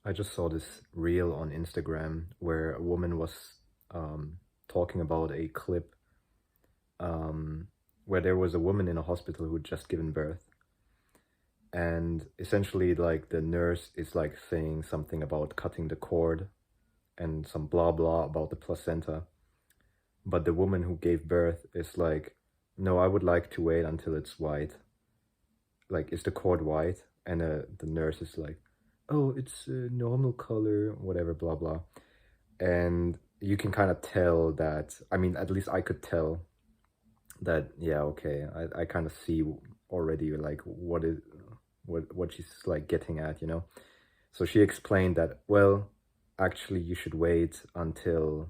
I just saw this reel on Instagram where a woman was talking about a clip where there was a woman in a hospital who had just given birth. And essentially, like, the nurse is like saying something about cutting the cord and some blah blah about the placenta. But the woman who gave birth is like, no, I would like to wait until it's white. Like, is the cord white? And the nurse is like, oh, it's a normal color, whatever, blah blah. And you can kind of tell that, I mean, at least I could tell that, yeah, okay, I kind of see already like what she's like getting at. So she explained that, well, actually you should wait until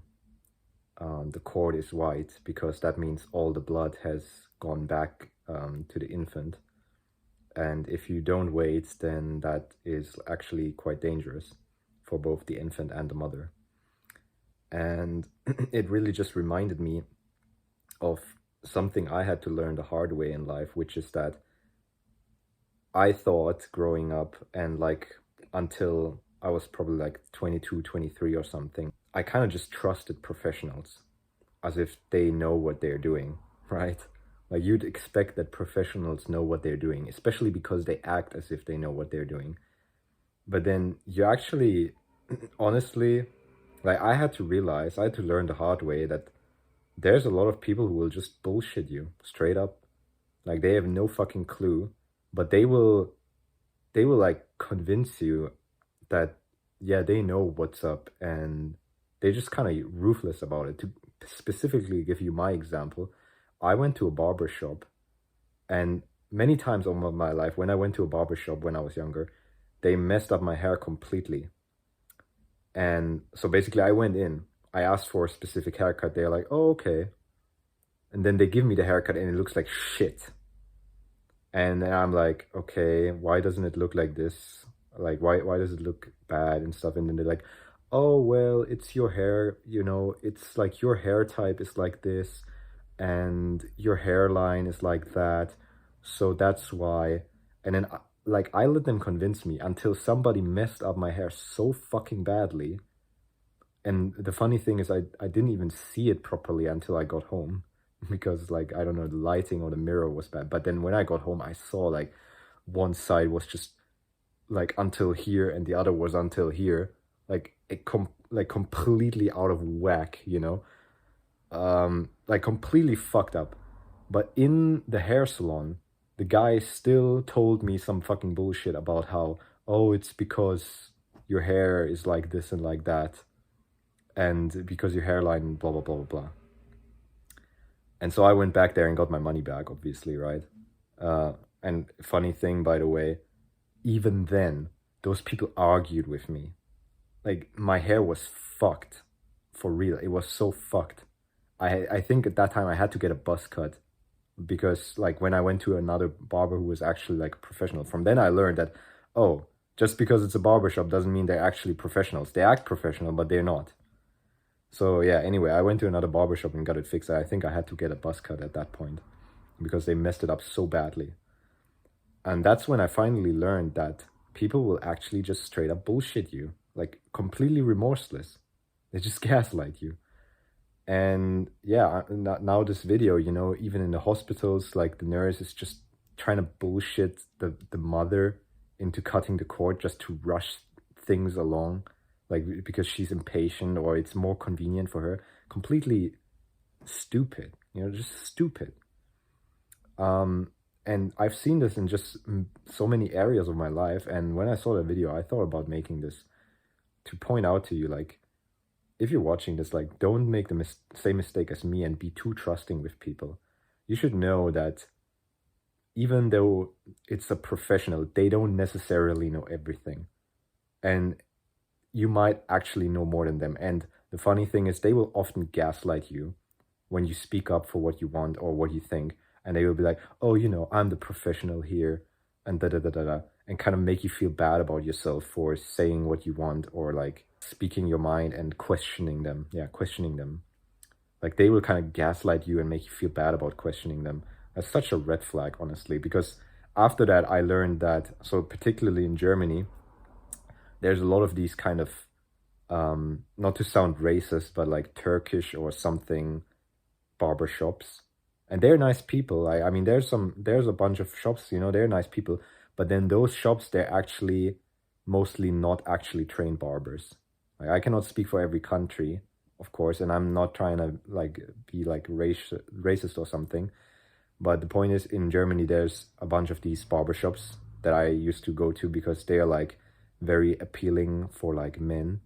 the cord is white, because that means all the blood has gone back to the infant. And if you don't wait, then that is actually quite dangerous for both the infant and the mother. And it really just reminded me of something I had to learn the hard way in life, which is that I thought growing up, and like until I was probably like 22, 23 or something, I kind of just trusted professionals as if they know what they're doing, right? Like, you'd expect that professionals know what they're doing, especially because they act as if they know what they're doing. But then you actually, honestly, like, I had to learn the hard way that there's a lot of people who will just bullshit you straight up. Like, they have no fucking clue, but they will like convince you that, yeah, they know what's up, and they're just kind of ruthless about it. To specifically give you my example, I went to a barber shop, and many times over my life, when I went to a barber shop when I was younger, they messed up my hair completely. And so basically, I went in, I asked for a specific haircut. They're like, oh, okay. And then they give me the haircut, and it looks like shit. And then I'm like, okay, why doesn't it look like this? Like, why does it look bad and stuff? And then they're like, oh, well, it's your hair, it's like your hair type is like this, and your hairline is like that. So that's why. And then, like, I let them convince me until somebody messed up my hair so fucking badly. And the funny thing is, I didn't even see it properly until I got home because, like, I don't know, the lighting or the mirror was bad. But then when I got home, I saw like one side was just like until here and the other was until here, like like completely out of whack. Like completely fucked up. But in the hair salon, the guy still told me some fucking bullshit about how, oh, it's because your hair is like this and like that, and because your hairline, blah blah blah blah blah. And so I went back there and got my money back, obviously, right? And funny thing, by the way, even then, those people argued with me. Like, my hair was fucked, for real. It was so fucked. I think at that time I had to get a buzz cut, because like when I went to another barber who was actually like a professional, from then I learned that, oh, just because it's a barber shop doesn't mean they're actually professionals. They act professional, but they're not. So yeah, anyway, I went to another barbershop and got it fixed. I think I had to get a buzz cut at that point because they messed it up so badly. And that's when I finally learned that people will actually just straight up bullshit you, like completely remorseless. They just gaslight you. And yeah, now this video, even in the hospitals, like the nurse is just trying to bullshit the mother into cutting the cord just to rush things along, like because she's impatient or it's more convenient for her. Completely stupid, just stupid. And I've seen this in just so many areas of my life. And when I saw the video, I thought about making this to point out to you, like, if you're watching this, like, don't make the same mistake as me and be too trusting with people. You should know that even though it's a professional, they don't necessarily know everything. And you might actually know more than them. And the funny thing is, they will often gaslight you when you speak up for what you want or what you think. And they will be like, oh, I'm the professional here, and da da da da da, and kind of make you feel bad about yourself for saying what you want, or like speaking your mind and questioning them. Yeah, questioning them. Like, they will kind of gaslight you and make you feel bad about questioning them. That's such a red flag, honestly, because after that, I learned that, so particularly in Germany, there's a lot of these kind of, not to sound racist, but like Turkish or something barber shops. And they're nice people. I mean, there's a bunch of shops, you know, they're nice people. But then those shops, they're actually mostly not actually trained barbers. Like, I cannot speak for every country, of course, and I'm not trying to like be like racist or something. But the point is, in Germany, there's a bunch of these barbershops that I used to go to because they are like very appealing for like men.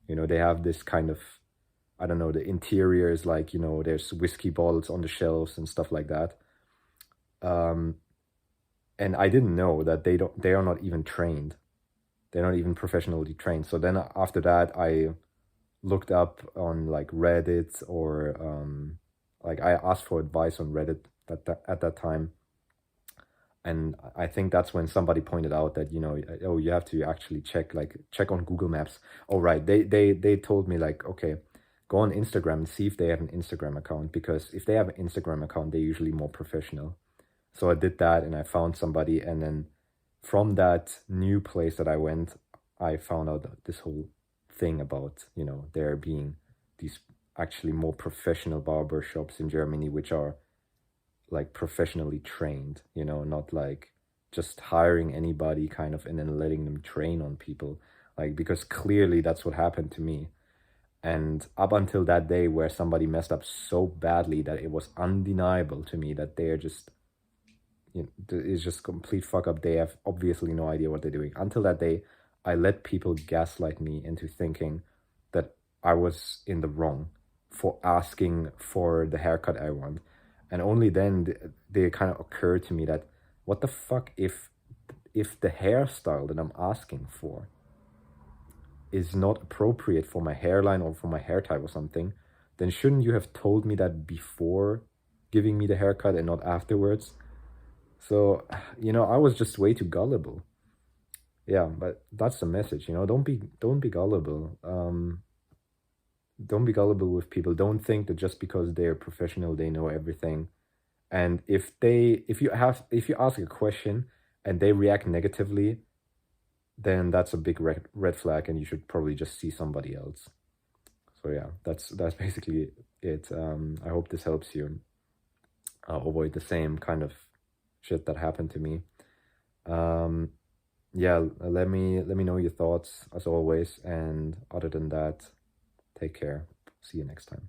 You know, they have this kind of, I don't know, the interior is like, you know, there's whiskey bottles on the shelves and stuff like that. Um, and I didn't know that they are not even trained. They're not even professionally trained. So then after that, I looked up on like Reddit or like I asked for advice on Reddit at that time. And I think that's when somebody pointed out that, you know, oh, you have to actually check on Google Maps. Oh, right. They told me like, okay, go on Instagram and see if they have an Instagram account, because if they have an Instagram account, they're usually more professional. So I did that and I found somebody, and then from that new place that I went, I found out this whole thing about, you know, there being these actually more professional barber shops in Germany, which are like professionally trained, you know, not like just hiring anybody kind of and then letting them train on people. Like, because clearly that's what happened to me. And up until that day where somebody messed up so badly that it was undeniable to me that they're just, you know, it's just complete fuck up. They have obviously no idea what they're doing. Until that day, I let people gaslight me into thinking that I was in the wrong for asking for the haircut I want. And only then they kind of occurred to me that, what the fuck, if the hairstyle that I'm asking for is not appropriate for my hairline or for my hair type or something, then shouldn't you have told me that before giving me the haircut and not afterwards? So, you know, I was just way too gullible. Yeah, but that's the message, you know, don't be gullible. Don't be gullible with people. Don't think that just because they're professional, they know everything. And if you ask a question and they react negatively, then that's a big red flag, and you should probably just see somebody else. So yeah, that's basically it. I hope this helps you avoid the same kind of shit that happened to me. Yeah, let me know your thoughts as always, and other than that, take care. See you next time.